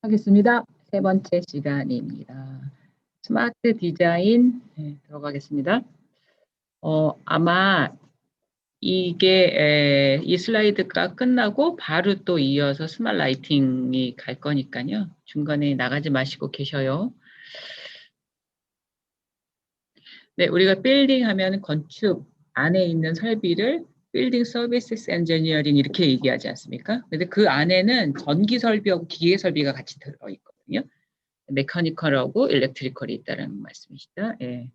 하겠습니다. 세 번째 시간입니다. 스마트 디자인 들어가겠습니다. 아마 이 슬라이드가 끝나고 바로 또 이어서 스마트 라이팅이 갈 거니까요. 중간에 나가지 마시고 계셔요. 네, 우리가 빌딩 하면 건축 안에 있는 설비를 빌딩 서비스 엔지니어링 이렇게 얘기하지 않습니까? 근데 그 안에는 전기 설비하고 기계 설비가 같이 들어있거든요. 메커니컬하고 일렉트리컬이 있다는 말씀이시죠. 예.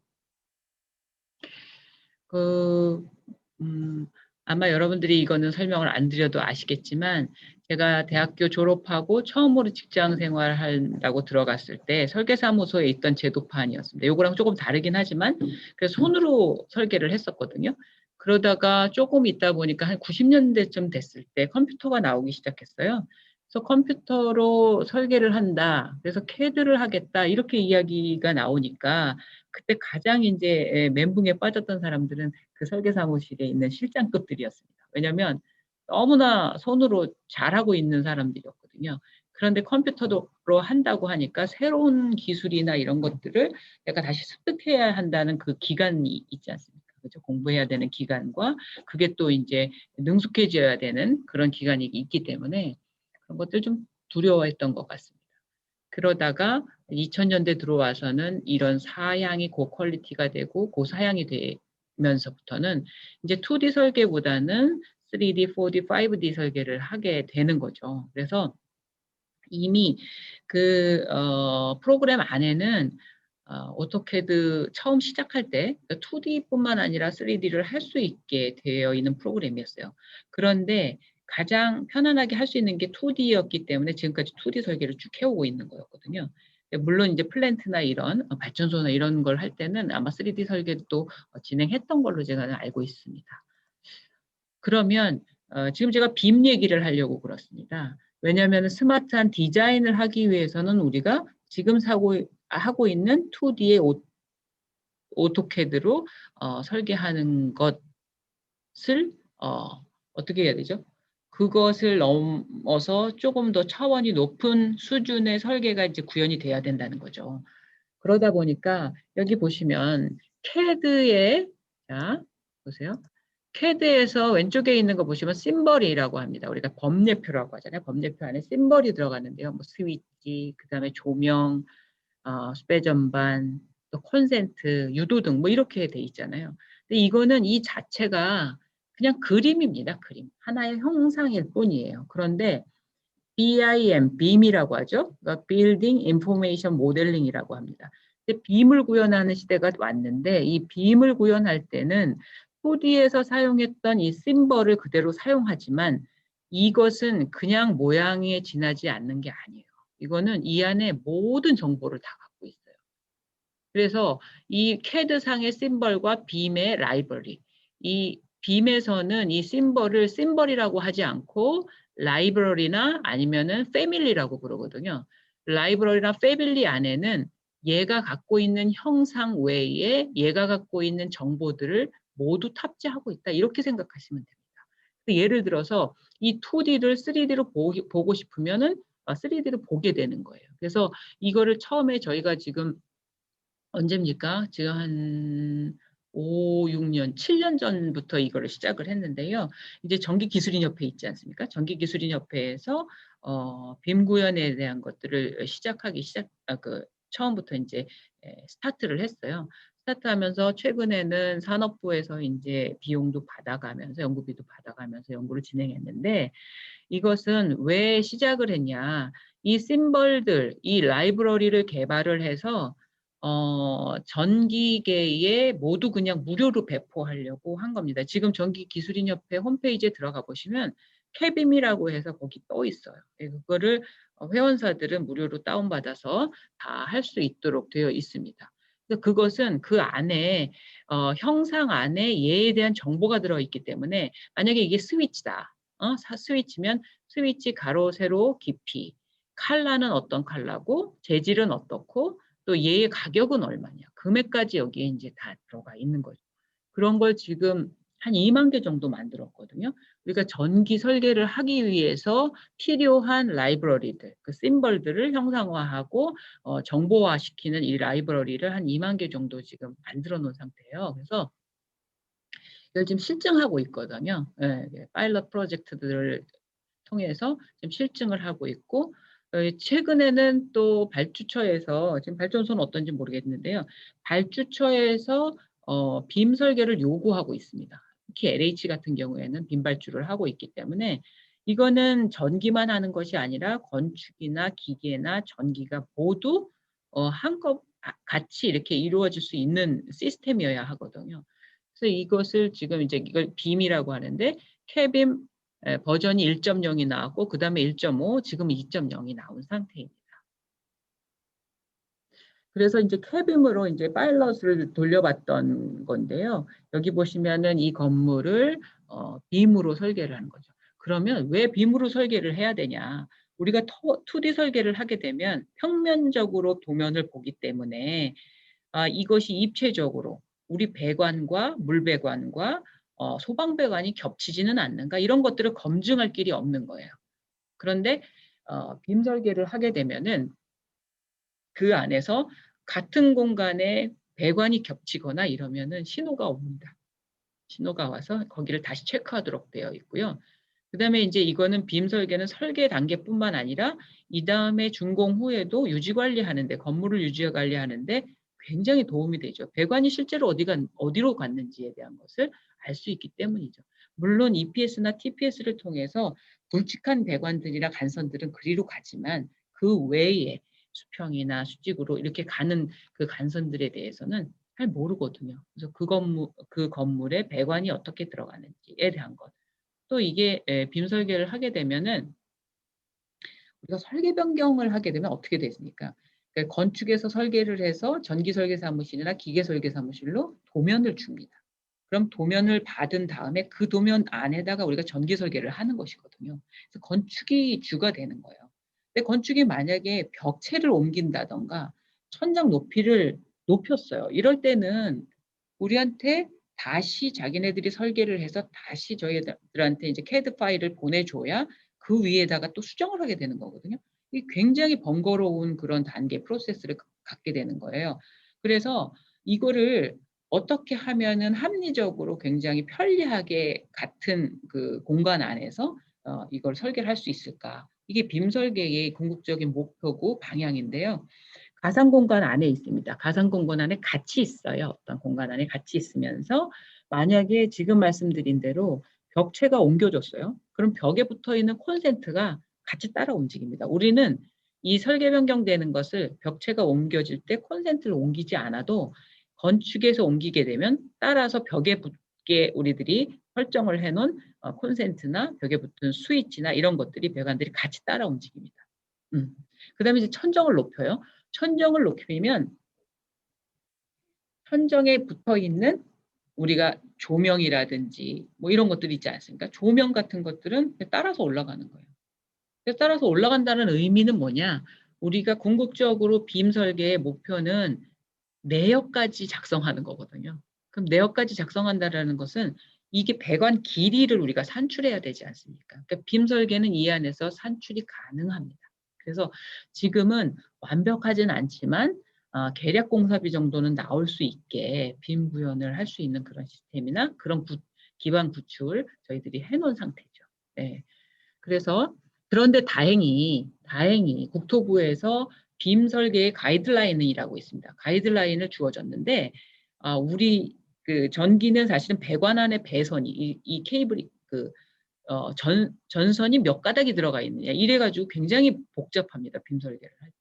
아마 여러분들이 이거는 설명을 안 드려도 아시겠지만 제가 대학교 졸업하고 처음으로 직장 생활한다고 들어갔을 때 설계사무소에 있던 제도판이었습니다. 요거랑 조금 다르긴 하지만 그래서 손으로 설계를 했었거든요. 그러다가 조금 있다 보니까 한 90년대쯤 됐을 때 컴퓨터가 나오기 시작했어요. 그래서 컴퓨터로 설계를 한다. 그래서 CAD를 하겠다. 이렇게 이야기가 나오니까 그때 가장 이제 멘붕에 빠졌던 사람들은 그 설계사무실에 있는 실장급들이었습니다. 왜냐하면 너무나 손으로 잘하고 있는 사람들이었거든요. 그런데 컴퓨터로 한다고 하니까 새로운 기술이나 이런 것들을 내가 다시 습득해야 한다는 그 기간이 있지 않습니까? 그렇죠? 공부해야 되는 기간과 그게 또 이제 능숙해져야 되는 그런 기간이 있기 때문에 그런 것들 좀 두려워했던 것 같습니다. 그러다가 2000년대 들어와서는 이런 사양이 고퀄리티가 되고 고사양이 되면서부터는 이제 2D 설계보다는 3D, 4D, 5D 설계를 하게 되는 거죠. 그래서 이미 그 프로그램 안에는 오토캐드 처음 시작할 때 2D뿐만 아니라 3D를 할 수 있게 되어 있는 프로그램이었어요. 그런데 가장 편안하게 할 수 있는 게 2D였기 때문에 지금까지 2D 설계를 쭉 해오고 있는 거였거든요. 물론 이제 플랜트나 이런 발전소나 이런 걸 할 때는 아마 3D 설계도 진행했던 걸로 제가 알고 있습니다. 그러면 지금 제가 빔 얘기를 하려고 그렇습니다. 왜냐하면 스마트한 디자인을 하기 위해서는 우리가 지금 하고 있는 2D의 오토캐드로 설계하는 것을 어떻게 해야 되죠? 그것을 넘어서 조금 더 차원이 높은 수준의 설계가 이제 구현이 돼야 된다는 거죠. 그러다 보니까 여기 보시면 CAD에 자 보세요. CAD에서 왼쪽에 있는 거 보시면 심벌이라고 합니다. 우리가 범례표라고 하잖아요. 범례표 안에 심벌이 들어가는데요. 뭐 스위치, 그다음에 조명, 스페 전반, 또 콘센트, 유도등 뭐 이렇게 돼 있잖아요. 근데 이거는 이 자체가 그냥 그림입니다. 그림. 하나의 형상일 뿐이에요. 그런데 BIM, 빔이라고 하죠. 그러니까 Building Information Modeling이라고 합니다. 근데 빔을 구현하는 시대가 왔는데 이 빔을 구현할 때는 4D에서 사용했던 이 심벌을 그대로 사용하지만 이것은 그냥 모양에 지나지 않는 게 아니에요. 이거는 이 안에 모든 정보를 다 갖고 있어요. 그래서 이 CAD상의 심벌과 빔의 라이브러리, 이 빔에서는 이 심벌을 심벌이라고 하지 않고 라이브러리나 아니면은 패밀리라고 부르거든요. 라이브러리나 패밀리 안에는 얘가 갖고 있는 형상 외에 얘가 갖고 있는 정보들을 모두 탑재하고 있다. 이렇게 생각하시면 됩니다. 예를 들어서 이 2D를 3D로 보고 싶으면은 3D를 보게 되는 거예요. 그래서 이거를 처음에 저희가 지금 언제입니까? 지금 한 5, 6년, 7년 전부터 이거를 시작을 했는데요. 이제 전기기술인협회 있지 않습니까? 전기기술인협회에서 빔 구현에 대한 것들을 처음부터 이제 스타트를 했어요. 스타트하면서 최근에는 산업부에서 이제 비용도 받아가면서 연구비도 받아가면서 연구를 진행했는데 이것은 왜 시작을 했냐? 이 심벌들, 이 라이브러리를 개발을 해서 전기계에 모두 그냥 무료로 배포하려고 한 겁니다. 지금 전기기술인협회 홈페이지에 들어가 보시면 캐빔이라고 해서 거기 떠 있어요. 그거를 회원사들은 무료로 다운받아서 다 할 수 있도록 되어 있습니다. 그것은 그 안에 형상 안에 얘에 대한 정보가 들어있기 때문에 만약에 이게 스위치다. 스위치면 스위치 가로 세로 깊이 칼라는 어떤 칼라고 재질은 어떻고 또 얘의 가격은 얼마냐 금액까지 여기에 이제 다 들어가 있는 거죠. 그런 걸 지금 한 2만 개 정도 만들었거든요. 우리가 전기 설계를 하기 위해서 필요한 라이브러리들, 그 심벌들을 형상화하고 정보화시키는 이 라이브러리를 한 2만 개 정도 지금 만들어 놓은 상태예요. 그래서 이걸 지금 실증하고 있거든요. 예, 파일럿 프로젝트들을 통해서 지금 실증을 하고 있고, 최근에는 또 발주처에서, 지금 발전소는 어떤지 모르겠는데요. 발주처에서 빔 설계를 요구하고 있습니다. 특히 LH 같은 경우에는 빔 발주를 하고 있기 때문에 이거는 전기만 하는 것이 아니라 건축이나 기계나 전기가 모두 같이 이렇게 이루어질 수 있는 시스템이어야 하거든요. 그래서 이것을 지금 이제 이걸 빔이라고 하는데, 캐빔 버전이 1.0이 나왔고 그다음에 1.5, 지금 2.0이 나온 상태입니다. 그래서 이제 캐빔으로 이제 파일럿을 돌려봤던 건데요. 여기 보시면은 이 건물을 빔으로 설계를 하는 거죠. 그러면 왜 빔으로 설계를 해야 되냐? 우리가 2D 설계를 하게 되면 평면적으로 도면을 보기 때문에 이것이 입체적으로 우리 배관과 물배관과 소방배관이 겹치지는 않는가, 이런 것들을 검증할 길이 없는 거예요. 그런데 빔 설계를 하게 되면은 그 안에서 같은 공간에 배관이 겹치거나 이러면은 신호가 옵니다. 신호가 와서 거기를 다시 체크하도록 되어 있고요. 그다음에 이제 이거는 빔 설계는 설계 단계뿐만 아니라 이다음에 준공 후에도 유지 관리하는데, 건물을 유지 관리하는데 굉장히 도움이 되죠. 배관이 실제로 어디로 갔는지에 대한 것을 알 수 있기 때문이죠. 물론 EPS나 TPS를 통해서 굵직한 배관들이나 간선들은 그리로 가지만 그 외에 수평이나 수직으로 이렇게 가는 그 간선들에 대해서는 잘 모르거든요. 그래서 그 건물에 배관이 어떻게 들어가는지에 대한 것. 또 이게 빔 설계를 하게 되면은, 우리가 설계 변경을 하게 되면 어떻게 되십니까? 그러니까 건축에서 설계를 해서 전기 설계 사무실이나 기계 설계 사무실로 도면을 줍니다. 그럼 도면을 받은 다음에 그 도면 안에다가 우리가 전기 설계를 하는 것이거든요. 그래서 건축이 주가 되는 거예요. 근데 건축이 만약에 벽체를 옮긴다던가 천장 높이를 높였어요. 이럴 때는 우리한테 다시 자기네들이 설계를 해서 다시 저희들한테 이제 CAD 파일을 보내줘야 그 위에다가 또 수정을 하게 되는 거거든요. 이 굉장히 번거로운 그런 단계 프로세스를 갖게 되는 거예요. 그래서 이거를 어떻게 하면은 합리적으로 굉장히 편리하게 같은 그 공간 안에서 이걸 설계를 할 수 있을까? 이게 빔 설계의 궁극적인 목표고 방향인데요. 가상 공간 안에 있습니다. 가상 공간 안에 같이 있어요. 어떤 공간 안에 같이 있으면서 만약에 지금 말씀드린 대로 벽체가 옮겨졌어요. 그럼 벽에 붙어 있는 콘센트가 같이 따라 움직입니다. 우리는 이 설계 변경되는 것을 벽체가 옮겨질 때 콘센트를 옮기지 않아도 건축에서 옮기게 되면 따라서 벽에 붙게 우리들이 설정을 해놓은 콘센트나 벽에 붙은 스위치나 이런 것들이 배관들이 같이 따라 움직입니다. 그다음에 이제 천정을 높여요. 천정을 높이면 천정에 붙어 있는 우리가 조명이라든지 뭐 이런 것들이 있지 않습니까? 조명 같은 것들은 따라서 올라가는 거예요. 그래서 따라서 올라간다는 의미는 뭐냐? 우리가 궁극적으로 빔 설계의 목표는 내역까지 작성하는 거거든요. 그럼 내역까지 작성한다라는 것은 이게 배관 길이를 우리가 산출해야 되지 않습니까? 그러니까 빔 설계는 이 안에서 산출이 가능합니다. 그래서 지금은 완벽하진 않지만 계략 공사비 정도는 나올 수 있게 빔 구현을 할 수 있는 그런 시스템이나 그런 기반 구축을 저희들이 해놓은 상태죠. 네. 그래서 그런데 다행히 국토부에서 빔 설계의 가이드라인이라고 있습니다. 가이드라인을 주어졌는데 우리 그 전기는 사실은 배관 안에 배선이 이 케이블이 전선이 몇 가닥이 들어가 있느냐 이래가지고 굉장히 복잡합니다. 빔 설계를 할 때.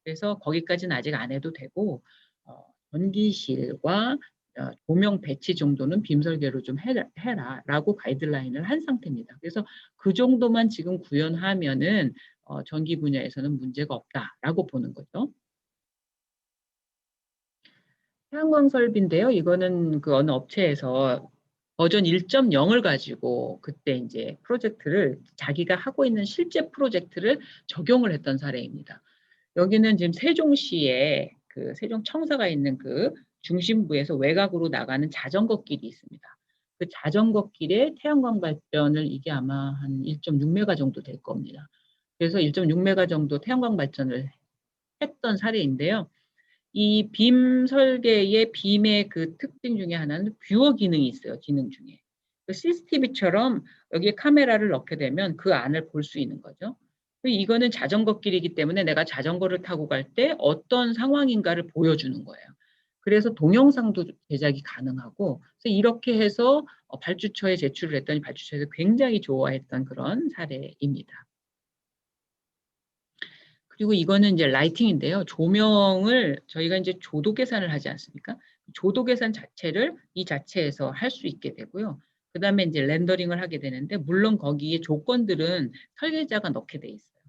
그래서 거기까지는 아직 안 해도 되고 전기실과 조명 배치 정도는 빔 설계로 좀 해라라고 가이드라인을 한 상태입니다. 그래서 그 정도만 지금 구현하면은 전기 분야에서는 문제가 없다라고 보는 거죠. 태양광 설비인데요. 이거는 그 어느 업체에서 버전 1.0을 가지고 그때 이제 프로젝트를 자기가 하고 있는 실제 프로젝트를 적용을 했던 사례입니다. 여기는 지금 세종시에 그 세종청사가 있는 그 중심부에서 외곽으로 나가는 자전거 길이 있습니다. 그 자전거 길에 태양광 발전을 이게 아마 한 1.6메가 정도 될 겁니다. 그래서 1.6메가 정도 태양광 발전을 했던 사례인데요. 이 빔 설계의 빔의 그 특징 중에 하나는 뷰어 기능이 있어요. 기능 중에. CCTV처럼 여기에 카메라를 넣게 되면 그 안을 볼 수 있는 거죠. 이거는 자전거 길이기 때문에 내가 자전거를 타고 갈 때 어떤 상황인가를 보여주는 거예요. 그래서 동영상도 제작이 가능하고, 그래서 이렇게 해서 발주처에 제출을 했더니 발주처에서 굉장히 좋아했던 그런 사례입니다. 그리고 이거는 이제 라이팅인데요. 조명을 저희가 이제 조도 계산을 하지 않습니까? 조도 계산 자체를 이 자체에서 할 수 있게 되고요. 그다음에 이제 렌더링을 하게 되는데, 물론 거기에 조건들은 설계자가 넣게 돼 있어요.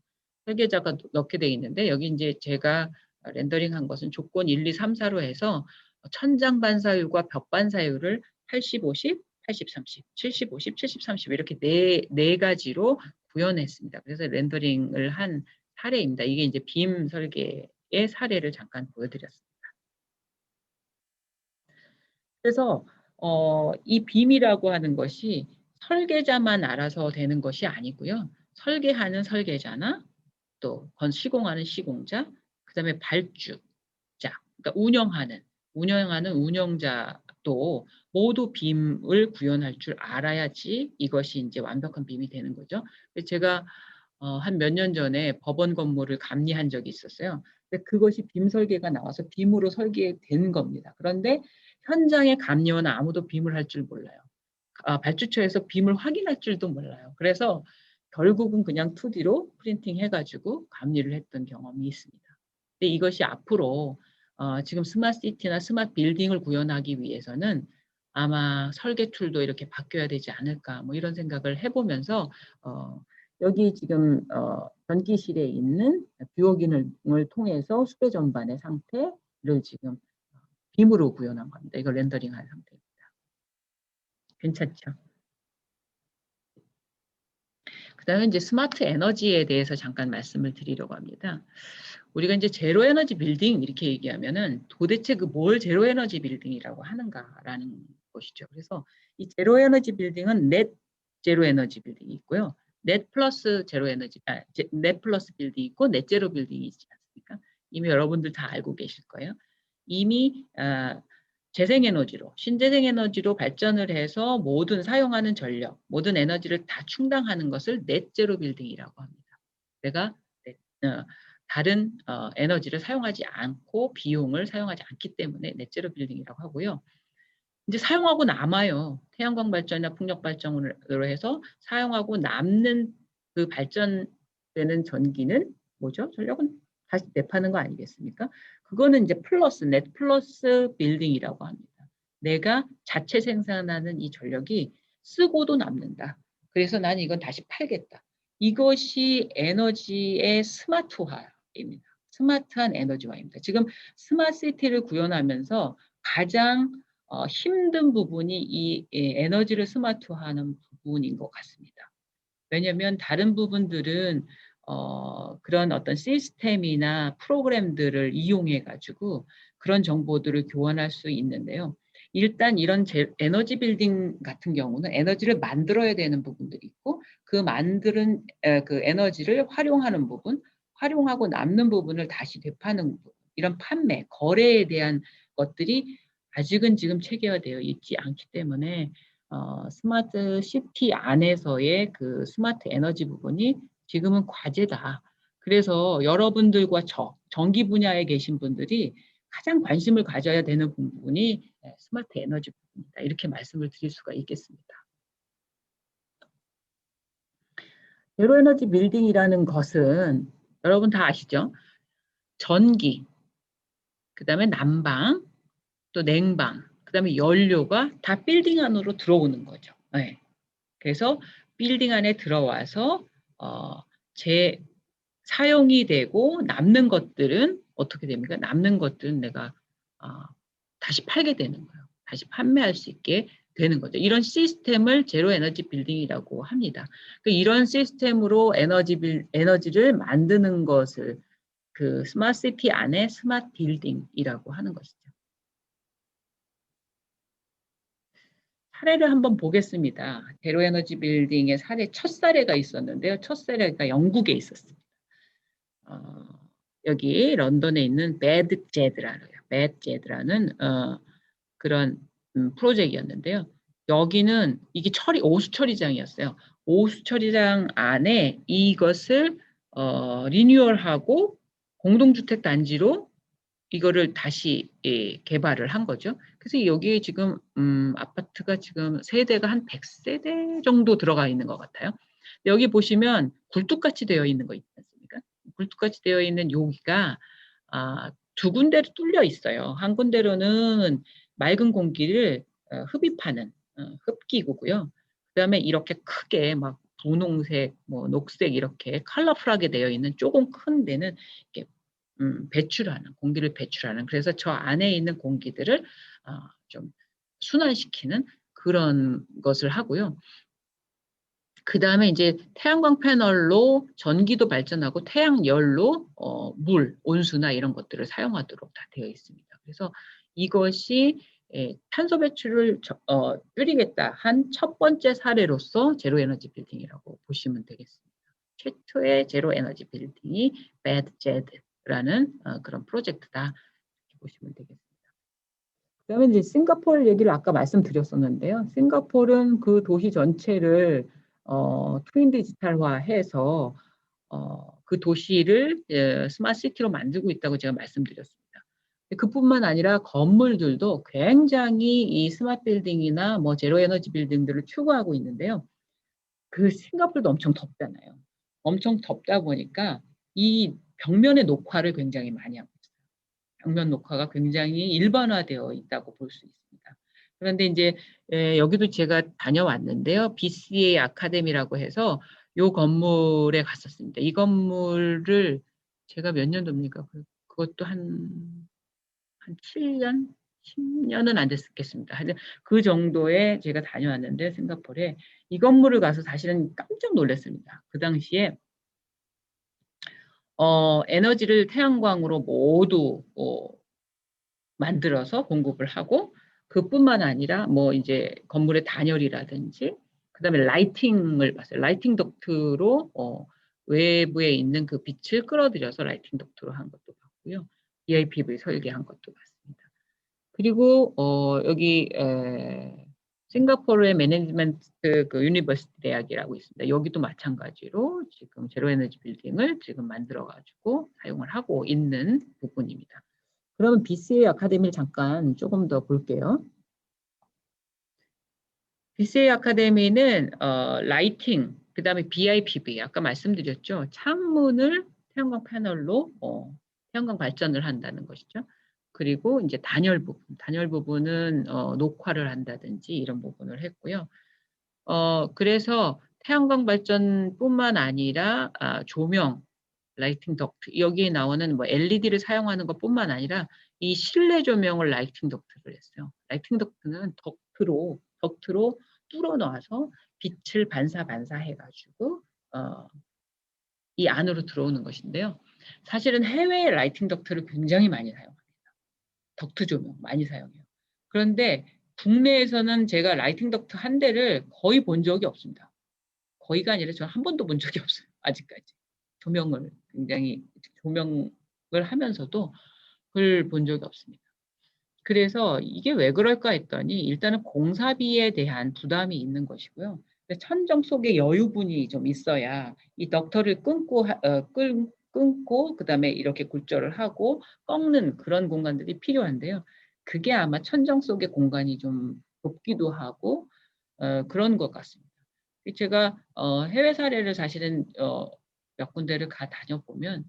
설계자가 넣게 돼 있는데, 여기 이제 제가 렌더링한 것은 조건 1, 2, 3, 4로 해서 천장 반사율과 벽 반사율을 80, 50, 80, 30, 70, 50, 70, 30 이렇게 네 가지로 구현했습니다. 그래서 렌더링을 한 사례입니다. 이게 이제 빔 설계의 사례를 잠깐 보여드렸습니다. 그래서 이 빔이라고 하는 것이 설계자만 알아서 되는 것이 아니고요. 설계하는 설계자나 또 시공하는 시공자, 그다음에 발주자, 그러니까 운영하는 운영자도 모두 빔을 구현할 줄 알아야지 이것이 이제 완벽한 빔이 되는 거죠. 제가 한 몇 년 전에 법원 건물을 감리한 적이 있었어요. 근데 그것이 빔 설계가 나와서 빔으로 설계된 겁니다. 그런데 현장의 감리원은 아무도 빔을 할 줄 몰라요. 발주처에서 빔을 확인할 줄도 몰라요. 그래서 결국은 그냥 2D로 프린팅 해가지고 감리를 했던 경험이 있습니다. 근데 이것이 앞으로 지금 스마트 시티나 스마트 빌딩을 구현하기 위해서는 아마 설계 툴도 이렇게 바뀌어야 되지 않을까, 뭐 이런 생각을 해보면서 여기 지금 전기실에 있는 뷰어 기능을 통해서 수배 전반의 상태를 지금 빔으로 구현한 겁니다. 이걸 렌더링한 상태입니다. 괜찮죠? 그다음에 이제 스마트 에너지에 대해서 잠깐 말씀을 드리려고 합니다. 우리가 이제 제로 에너지 빌딩 이렇게 얘기하면은 도대체 그 뭘 제로 에너지 빌딩이라고 하는가라는 것이죠. 그래서 이 제로 에너지 빌딩은 넷 제로 에너지 빌딩이 있고요. 넷 플러스 제로 에너지, 넷 플러스 빌딩이 있고 넷 제로 빌딩이 있지 않습니까? 이미 여러분들 다 알고 계실 거예요. 이미 재생에너지로, 신재생에너지로 발전을 해서 모든 사용하는 전력, 모든 에너지를 다 충당하는 것을 넷제로 빌딩이라고 합니다. 내가 다른 에너지를 사용하지 않고 비용을 사용하지 않기 때문에 넷제로 빌딩이라고 하고요. 이제 사용하고 남아요. 태양광 발전이나 풍력 발전으로 해서 사용하고 남는 그 발전되는 전기는 뭐죠? 전력은 다시 내파는 거 아니겠습니까? 그거는 이제 넷 플러스 빌딩이라고 합니다. 내가 자체 생산하는 이 전력이 쓰고도 남는다. 그래서 난 이건 다시 팔겠다. 이것이 에너지의 스마트화입니다. 스마트한 에너지화입니다. 지금 스마트 시티를 구현하면서 가장 힘든 부분이 이 에너지를 스마트화하는 부분인 것 같습니다. 왜냐하면 다른 부분들은 그런 어떤 시스템이나 프로그램들을 이용해 가지고 그런 정보들을 교환할 수 있는데요. 일단 이런 에너지 빌딩 같은 경우는 에너지를 만들어야 되는 부분들이 있고 그 만드는 그 에너지를 활용하는 부분, 활용하고 남는 부분을 다시 되파는 부분, 이런 판매, 거래에 대한 것들이 아직은 지금 체계화되어 있지 않기 때문에 스마트 시티 안에서의 그 스마트 에너지 부분이 지금은 과제다. 그래서 여러분들과 전기 분야에 계신 분들이 가장 관심을 가져야 되는 부분이 스마트 에너지 부분이다. 이렇게 말씀을 드릴 수가 있겠습니다. 제로 에너지 빌딩이라는 것은 여러분 다 아시죠? 전기, 그다음에 난방, 또 냉방, 그다음에 연료가 다 빌딩 안으로 들어오는 거죠. 네. 그래서 빌딩 안에 들어와서 사용이 되고 남는 것들은 어떻게 됩니까? 남는 것들은 내가 다시 팔게 되는 거예요. 다시 판매할 수 있게 되는 거죠. 이런 시스템을 제로 에너지 빌딩이라고 합니다. 이런 시스템으로 에너지를 만드는 것을 그 스마트 시티 안에 스마트 빌딩이라고 하는 것이죠. 사례를 한번 보겠습니다. 제로 에너지 빌딩의 첫 사례가 있었는데요. 첫 사례가 영국에 있었습니다. 여기 런던에 있는 배드제드라는 그런 프로젝트였는데요. 여기는 이게 오수 처리장이었어요. 오수 처리장 안에 이것을 리뉴얼하고 공동주택 단지로 이거를 다시 개발을 한 거죠. 그래서 여기에 지금 아파트가 지금 세대가 한 100세대 정도 들어가 있는 것 같아요. 여기 보시면 굴뚝같이 되어 있는 거 있지 않습니까? 굴뚝같이 되어 있는 여기가 두 군데로 뚫려 있어요. 한 군데로는 맑은 공기를 흡입하는 흡기구고요. 그다음에 이렇게 크게 막 분홍색, 뭐 녹색 이렇게 컬러풀하게 되어 있는 조금 큰 데는 이렇게 배출하는 공기를 배출하는 그래서 저 안에 있는 공기들을 좀 순환시키는 그런 것을 하고요. 그 다음에 이제 태양광 패널로 전기도 발전하고 태양열로 물, 온수나 이런 것들을 사용하도록 다 되어 있습니다. 그래서 이것이 탄소 배출을 줄이겠다 한 첫 번째 사례로서 제로 에너지 빌딩이라고 보시면 되겠습니다. 최초의 제로 에너지 빌딩이 배드제드라는 그런 프로젝트다 이렇게 보시면 되겠습니다. 그다음에 이제 싱가포르 얘기를 아까 말씀드렸었는데요. 싱가포르는 그 도시 전체를 트윈 디지털화해서 그 도시를 스마트 시티로 만들고 있다고 제가 말씀드렸습니다. 그뿐만 아니라 건물들도 굉장히 이 스마트 빌딩이나 뭐 제로 에너지 빌딩들을 추구하고 있는데요. 그 싱가포르도 엄청 덥잖아요. 엄청 덥다 보니까 이 벽면의 녹화를 굉장히 많이 하고 있어요. 벽면 녹화가 굉장히 일반화되어 있다고 볼 수 있습니다. 그런데 이제 여기도 제가 다녀왔는데요. BCA 아카데미라고 해서 요 건물에 갔었습니다. 이 건물을 제가 몇 년도입니까? 그것도 한 7년? 10년은 안 됐겠습니다. 하여튼 그 정도에 제가 다녀왔는데 싱가포르에 이 건물을 가서 사실은 깜짝 놀랐습니다. 그 당시에 에너지를 태양광으로 모두 만들어서 공급을 하고 그뿐만 아니라 뭐 이제 건물의 단열이라든지 그다음에 라이팅을 봤어요. 라이팅 덕트로 외부에 있는 그 빛을 끌어들여서 라이팅 덕트로 한 것도 봤고요. BIPV 설계한 것도 봤습니다. 그리고 여기 싱가포르의 매니지먼트 그 유니버시티 대학이라고 있습니다. 여기도 마찬가지로 지금 제로 에너지 빌딩을 지금 만들어 가지고 사용을 하고 있는 부분입니다. 그러면 BCA 아카데미를 잠깐 조금 더 볼게요. BCA 아카데미는 라이팅, 그 다음에 BIPV, 아까 말씀드렸죠. 창문을 태양광 패널로 태양광 발전을 한다는 것이죠. 그리고 이제 단열 부분은 녹화를 한다든지 이런 부분을 했고요. 그래서 태양광 발전뿐만 아니라 조명, 라이팅 덕트 여기에 나오는 뭐 LED를 사용하는 것뿐만 아니라 이 실내 조명을 라이팅 덕트를 했어요. 라이팅 덕트는 덕트로 뚫어 놔서 빛을 반사해 가지고 이 안으로 들어오는 것인데요. 사실은 해외에 라이팅 덕트를 굉장히 많이 사용합니다. 덕트 조명 많이 사용해요. 그런데 국내에서는 제가 라이팅 덕트 한 대를 거의 본 적이 없습니다. 거의가 아니라 저는 한 번도 본 적이 없어요. 아직까지. 조명을 하면서도 그걸 본 적이 없습니다. 그래서 이게 왜 그럴까 했더니 일단은 공사비에 대한 부담이 있는 것이고요. 천정 속에 여유분이 좀 있어야 이 덕터를 끊고 그다음에 이렇게 굴절을 하고 꺾는 그런 공간들이 필요한데요. 그게 아마 천정 속의 공간이 좀 좁기도 하고 그런 것 같습니다. 제가 해외 사례를 사실은 몇 군데를 다녀보면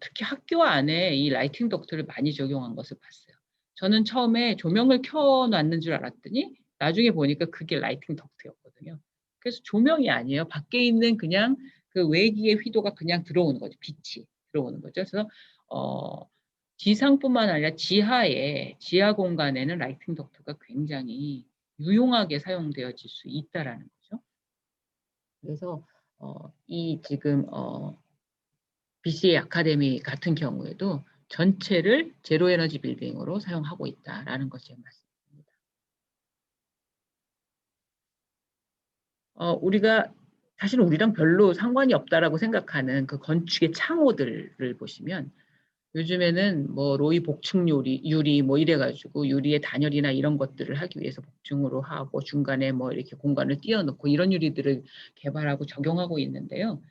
특히 학교 안에 이 라이팅 덕트를 많이 적용한 것을 봤어요. 저는 처음에 조명을 켜놨는 줄 알았더니 나중에 보니까 그게 라이팅 덕트였거든요. 그래서 조명이 아니에요. 밖에 있는 그냥 그 외기의 휘도가 그냥 들어오는 거죠. 빛이 들어오는 거죠. 그래서 지상뿐만 아니라 지하 공간에는 라이팅 덕트가 굉장히 유용하게 사용되어질 수 있다라는 거죠. 그래서 이 지금 BCA 아카데미 같은 경우에도 전체를 제로 에너지 빌딩으로 사용하고 있다라는 것이 맞습니다. 우리가 사실은 우리랑 별로 상관이 없다라고 생각하는 그 건축의 창호들을 보시면 요즘에는 뭐 로이 복층 유리 뭐 이래 가지고 유리의 단열이나 이런 것들을 하기 위해서 복층으로 하고 중간에 뭐 이렇게 공간을 띄워놓고 이런 유리들을 개발하고 적용하고 있는데요.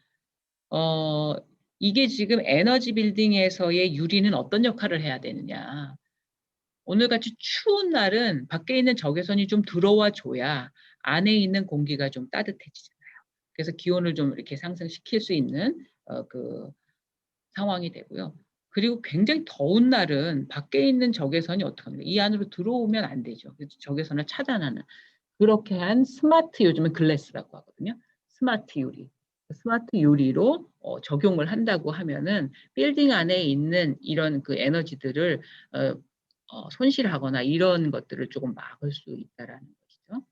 어 이게 지금 에너지 빌딩에서의 유리는 어떤 역할을 해야 되느냐. 오늘같이 추운 날은 밖에 있는 적외선이 좀 들어와 줘야 안에 있는 공기가 좀 따뜻해지잖아요. 그래서 기온을 좀 이렇게 상승시킬 수 있는 그 상황이 되고요. 그리고 굉장히 더운 날은 밖에 있는 적외선이 어떡합니까? 이 안으로 들어오면 안 되죠. 그래서 적외선을 차단하는 그렇게 한 스마트 요즘은 글래스라고 하거든요. 스마트 유리. 스마트 유리로 적용을 한다고 하면은 빌딩 안에 있는 이런 그 에너지들을 어 손실하거나 이런 것들을 조금 막을 수 있다라는 것이죠.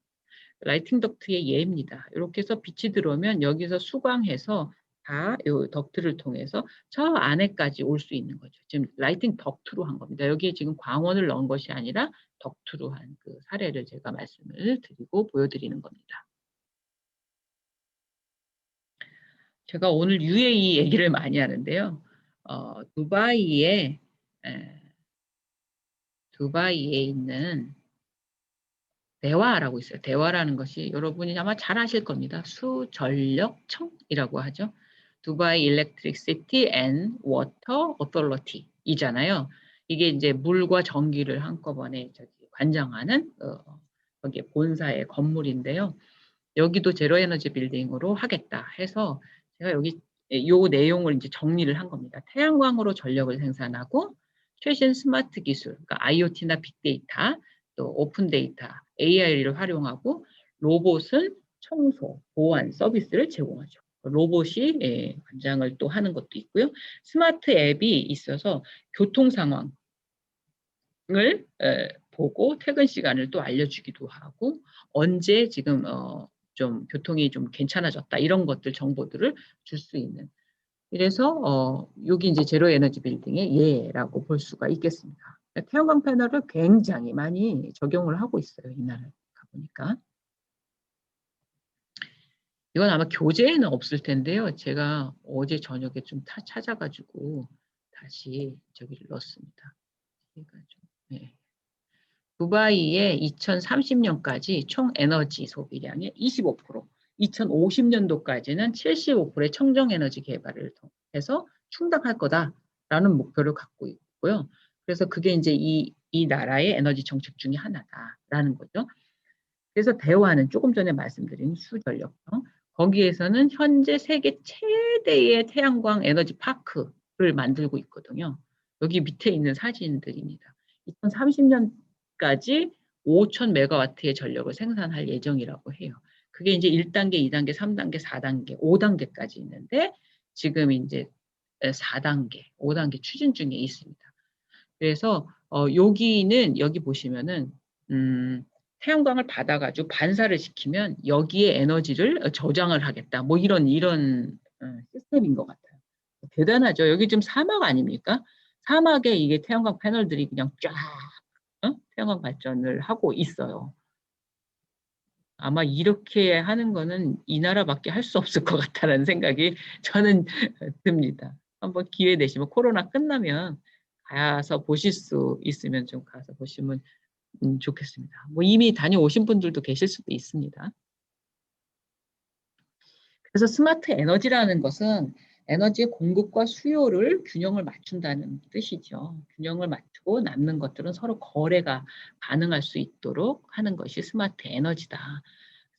라이팅 덕트의 예입니다. 이렇게 해서 빛이 들어오면 여기서 수광해서 다 요 덕트를 통해서 저 안에까지 올 수 있는 거죠. 지금 라이팅 덕트로 한 겁니다. 여기에 지금 광원을 넣은 것이 아니라 덕트로 한 그 사례를 제가 말씀을 드리고 보여드리는 겁니다. 제가 오늘 UAE 얘기를 많이 하는데요. 두바이에 에, 두바이에 있는 대화라고 있어요. 대화라는 것이 여러분이 아마 잘 아실 겁니다. 수전력청이라고 하죠. 두바이 일렉트릭시티 앤 워터 오토리티 이잖아요. 이게 이제 물과 전기를 한꺼번에 저기 관장하는 거기에 본사의 건물인데요. 여기도 제로 에너지 빌딩으로 하겠다 해서 제가 여기 요 내용을 이제 정리를 한 겁니다. 태양광으로 전력을 생산하고 최신 스마트 기술, 그러니까 IoT나 빅데이터, 또 오픈 데이터, AI를 활용하고 로봇은 청소, 보안 서비스를 제공하죠. 로봇이 관장을 또 하는 것도 있고요. 스마트 앱이 있어서 교통 상황을 보고 퇴근 시간을 또 알려주기도 하고 언제 지금 좀 교통이 좀 괜찮아졌다 이런 것들 정보들을 줄 수 있는 이래서 여기 이제 제로 에너지 빌딩의 예라고 볼 수가 있겠습니다. 태양광 패널을 굉장히 많이 적용을 하고 있어요. 이날에 가보니까. 이건 아마 교재에는 없을 텐데요. 제가 어제 저녁에 좀 찾아가지고 다시 저기를 넣었습니다. 네. 두바이의 2030년까지 총 에너지 소비량의 25%, 2050년도까지는 75%의 청정 에너지 개발을 해서 충당할 거다라는 목표를 갖고 있고요. 그래서 그게 이제 이 나라의 에너지 정책 중에 하나다라는 거죠. 그래서 대화는 조금 전에 말씀드린 수전력청 거기에서는 현재 세계 최대의 태양광 에너지 파크를 만들고 있거든요. 여기 밑에 있는 사진들입니다. 2030년까지 5천 메가와트의 전력을 생산할 예정이라고 해요. 그게 이제 1단계, 2단계, 3단계, 4단계, 5단계까지 있는데 지금 이제 4단계, 5단계 추진 중에 있습니다. 그래서 여기는 여기 보시면은 태양광을 받아가지고 반사를 시키면 여기에 에너지를 저장을 하겠다. 뭐 이런 시스템인 것 같아요. 대단하죠. 여기 지금 사막 아닙니까? 사막에 이게 태양광 패널들이 그냥 쫙 태양광 발전을 하고 있어요. 아마 이렇게 하는 거는 이 나라밖에 할 수 없을 것 같다는 생각이 저는 듭니다. 한번 기회 되시면 코로나 끝나면 가서 보실 수 있으면 좀 가서 보시면 좋겠습니다. 뭐 이미 다녀오신 분들도 계실 수도 있습니다. 그래서 스마트 에너지라는 것은 에너지의 공급과 수요를 균형을 맞춘다는 뜻이죠. 균형을 맞추고 남는 것들은 서로 거래가 가능할 수 있도록 하는 것이 스마트 에너지다.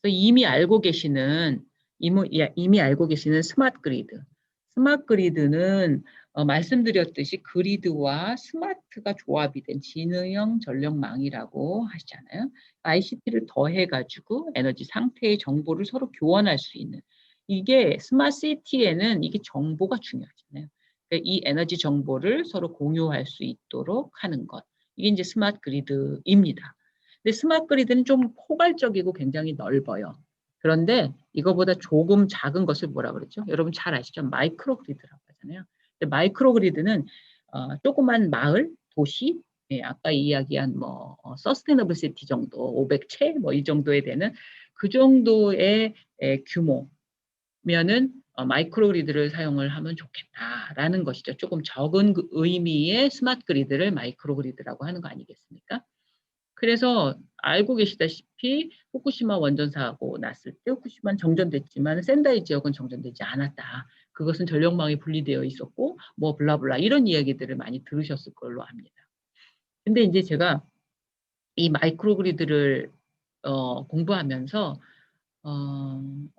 그래서 이미 알고 계시는 스마트 그리드. 스마트 그리드는 말씀드렸듯이 그리드와 스마트가 조합이 된 지능형 전력망이라고 하시잖아요. ICT를 더해가지고 에너지 상태의 정보를 서로 교환할 수 있는 이게 스마트 시티에는 이게 정보가 중요하잖아요. 그러니까 이 에너지 정보를 서로 공유할 수 있도록 하는 것. 이게 이제 스마트 그리드입니다. 근데 스마트 그리드는 좀 포괄적이고 굉장히 넓어요. 그런데 이거보다 조금 작은 것을 뭐라 그러죠? 여러분 잘 아시죠? 마이크로 그리드라고 하잖아요. 근데 마이크로 그리드는 조그만 마을, 도시, 아까 이야기한 뭐 서스테이너블 시티 정도, 500채 뭐 이 정도에 되는 그 정도의 규모면은 마이크로 그리드를 사용을 하면 좋겠다라는 것이죠. 조금 적은 의미의 스마트 그리드를 마이크로 그리드라고 하는 거 아니겠습니까? 그래서 알고 계시다시피 후쿠시마 원전 사고 났을 때 후쿠시마는 정전됐지만 센다이 지역은 정전되지 않았다. 그것은 전력망이 분리되어 있었고 뭐 블라블라 이런 이야기들을 많이 들으셨을 걸로 압니다. 근데 이제 제가 이 마이크로 그리드를 공부하면서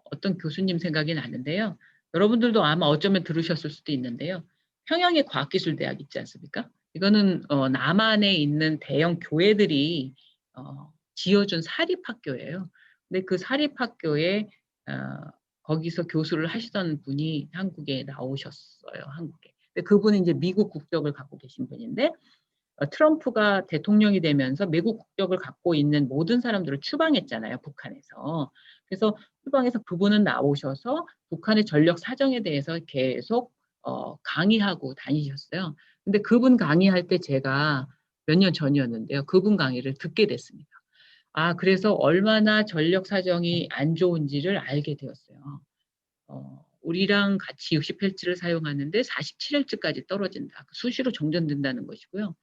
어떤 교수님 생각이 나는데요. 여러분들도 아마 어쩌면 들으셨을 수도 있는데요. 평양의 과학기술대학 있지 않습니까? 이거는 남한에 있는 대형 교회들이 지어준 사립학교예요. 근데 그 사립학교에 거기서 교수를 하시던 분이 한국에 나오셨어요. 한국에. 근데 그분은 이제 미국 국적을 갖고 계신 분인데 트럼프가 대통령이 되면서 미국 국적을 갖고 있는 모든 사람들을 추방했잖아요, 북한에서. 그래서 추방해서 그분은 나오셔서 북한의 전력 사정에 대해서 계속 강의하고 다니셨어요. 근데 그분 강의할 때 제가 몇 년 전이었는데요. 그분 강의를 듣게 됐습니다. 아, 그래서 얼마나 전력 사정이 안 좋은지를 알게 되었어요. 우리랑 같이 60Hz를 사용하는데 47Hz까지 떨어진다. 수시로 정전된다는 것이고요.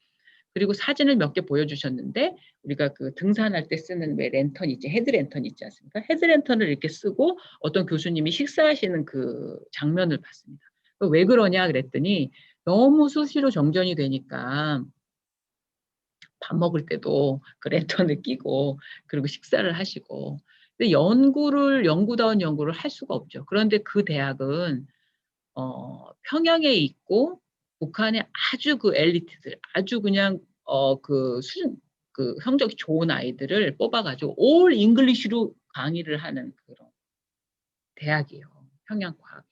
그리고 사진을 몇 개 보여주셨는데 우리가 그 등산할 때 쓰는 왜 랜턴 있지, 헤드랜턴 있지 않습니까? 헤드랜턴을 이렇게 쓰고 어떤 교수님이 식사하시는 그 장면을 봤습니다. 왜 그러냐 그랬더니 너무 수시로 정전이 되니까 밥 먹을 때도 그 랜턴을 끼고 그리고 식사를 하시고. 근데 연구다운 연구를 할 수가 없죠. 그런데 그 대학은 평양에 있고 북한의 아주 그 엘리트들, 아주 그냥 그 수준, 그 성적이 좋은 아이들을 뽑아가지고 올 잉글리시로 강의를 하는 그런 대학이에요. 평양과학.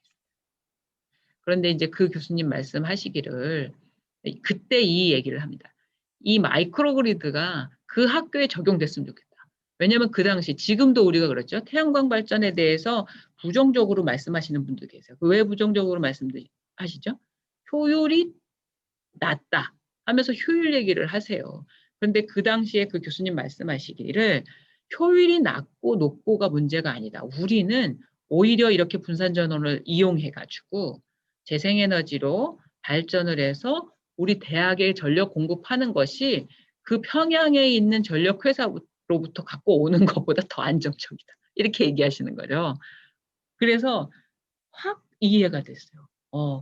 그런데 이제 그 교수님 말씀하시기를 그때 이 얘기를 합니다. 이 마이크로 그리드가 그 학교에 적용됐으면 좋겠다. 왜냐하면 그 당시 지금도 우리가 그렇죠. 태양광 발전에 대해서 부정적으로 말씀하시는 분도 계세요. 왜 부정적으로 말씀하시죠? 효율이 낮다 하면서 효율 얘기를 하세요. 그런데 그 당시에 그 교수님 말씀하시기를 효율이 낮고 높고가 문제가 아니다. 우리는 오히려 이렇게 분산전원을 이용해 가지고 재생에너지로 발전을 해서 우리 대학에 전력 공급하는 것이 그 평양에 있는 전력 회사로부터 갖고 오는 것보다 더 안정적이다. 이렇게 얘기하시는 거죠. 그래서 확 이해가 됐어요.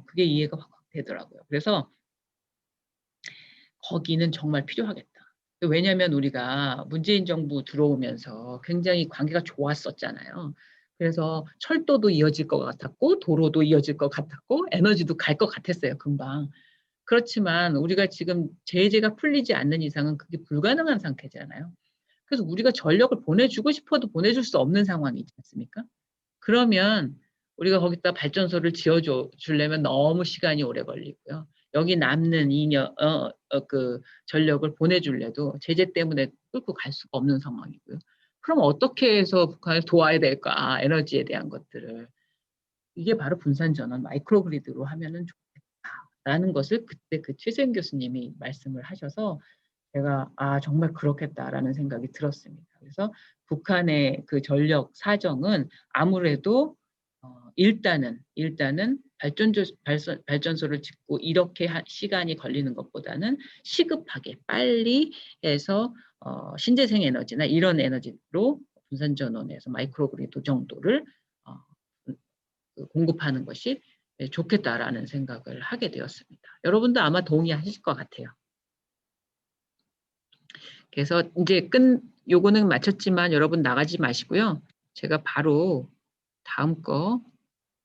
그게 이해가 확 되더라고요. 그래서 거기는 정말 필요하겠다. 왜냐하면 우리가 문재인 정부 들어오면서 굉장히 관계가 좋았었잖아요. 그래서 철도도 이어질 것 같았고 도로도 이어질 것 같았고 에너지도 갈 것 같았어요, 금방. 그렇지만 우리가 지금 제재가 풀리지 않는 이상은 그게 불가능한 상태잖아요. 그래서 우리가 전력을 보내주고 싶어도 보내줄 수 없는 상황이지 않습니까? 그러면 우리가 거기다 발전소를 지어주려면 너무 시간이 오래 걸리고요. 여기 남는 그 전력을 보내줄래도 제재 때문에 끌고 갈 수가 없는 상황이고요. 그럼 어떻게 해서 북한을 도와야 될까? 에너지에 대한 것들을. 이게 바로 분산전원 마이크로 그리드로 하면은 좋겠다라는 것을 그때 그 최세임 교수님이 말씀을 하셔서 제가 정말 그렇겠다라는 생각이 들었습니다. 그래서 북한의 그 전력 사정은 아무래도 일단은 발전소를 짓고 이렇게 시간이 걸리는 것보다는 시급하게 빨리 해서 신재생 에너지나 이런 에너지로 분산전원에서 마이크로그리드 정도를 공급하는 것이 좋겠다라는 생각을 하게 되었습니다. 여러분도 아마 동의하실 것 같아요. 그래서 이제 요거는 마쳤지만 여러분 나가지 마시고요. 제가 바로 다음 거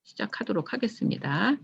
시작하도록 하겠습니다.